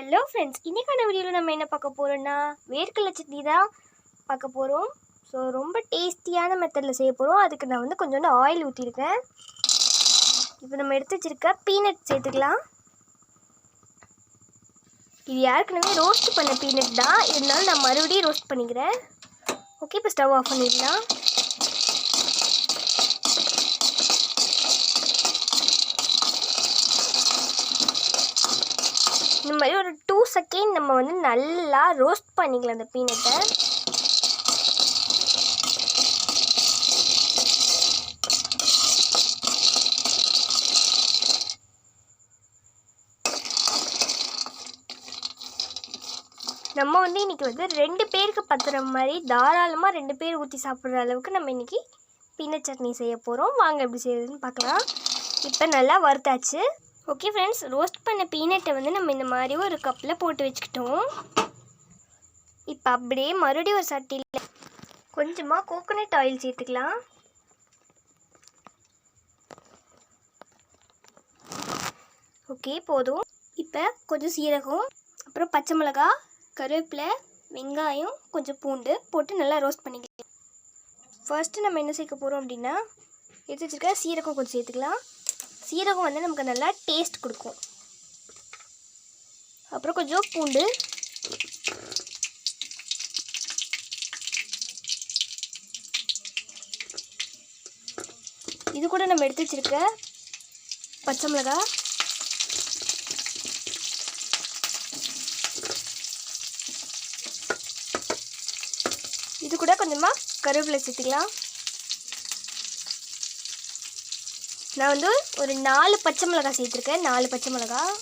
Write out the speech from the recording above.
Hello friends, இன்றைக்கான வீடியோவில் நம்ம என்ன பார்க்க போகிறோன்னா வேர்க்கடலை சட்னி தான் பார்க்க போகிறோம். ஸோ ரொம்ப டேஸ்டியான மெத்தடில் செய்ய போகிறோம். அதுக்கு நான் வந்து கொஞ்சோண்டு ஆயில் ஊற்றிருக்கேன். இப்போ நம்ம எடுத்து வச்சுருக்க பீனட் சேர்த்துக்கலாம். இது ஏற்கனவே ரோஸ்ட் பண்ண பீனட் தான், இருந்தாலும் நான் மறுபடியும் ரோஸ்ட் பண்ணிக்கிறேன். ஓகே, இப்போ ஸ்டவ் ஆஃப் பண்ணிடலாம். இந்த மாதிரி ஒரு 2 செகண்ட் நம்ம வந்து நல்லா ரோஸ்ட் பண்ணிக்கலாம் அந்த பீனட்டை. நம்ம வந்து இன்றைக்கி வந்து 2 பேருக்கு பத்துற மாதிரி தாராளமாக 2 பேர் ஊற்றி சாப்பிட்ற அளவுக்கு நம்ம இன்றைக்கி பீனட் சட்னி செய்ய போகிறோம். வாங்க எப்படி செய்யுதுன்னு பார்க்கலாம். இப்போ நல்லா வறுத்தாச்சு. ஓகே ஃப்ரெண்ட்ஸ், ரோஸ்ட் பண்ண பீனட்டை வந்து நம்ம இந்த மாதிரி ஒரு கப்பில் போட்டு வச்சுக்கிட்டோம். இப்போ அப்படியே மறுபடியும் ஒரு சட்டியில் கொஞ்சமாக கோகோனட் ஆயில் சேர்த்துக்கலாம். ஓகே, போதும். இப்போ கொஞ்சம் சீரகம், அப்புறம் பச்சை மிளகா, கருவேப்பிலை, வெங்காயம், கொஞ்சம் பூண்டு போட்டு நல்லா ரோஸ்ட் பண்ணிக்கலாம். ஃபர்ஸ்ட்டு நம்ம என்ன சேர்க்க போகிறோம் அப்படின்னா, எடுத்து வச்சுருக்க சீரகம் கொஞ்சம் சேர்த்துக்கலாம். சீரகம் வந்து நமக்கு நல்லா டேஸ்ட் கொடுக்கும். அப்புறம் கொஞ்சம் பூண்டு, இது கூட நம்ம எடுத்து வச்சுருக்க பச்சை மிளகா, இது கூட கொஞ்சமாக கருவேப்பிலை சேர்த்துக்கலாம். நான் வந்து ஒரு 4 பச்சை மிளகாய் சேர்த்துருக்கேன். 4 பச்சை மிளகாய்.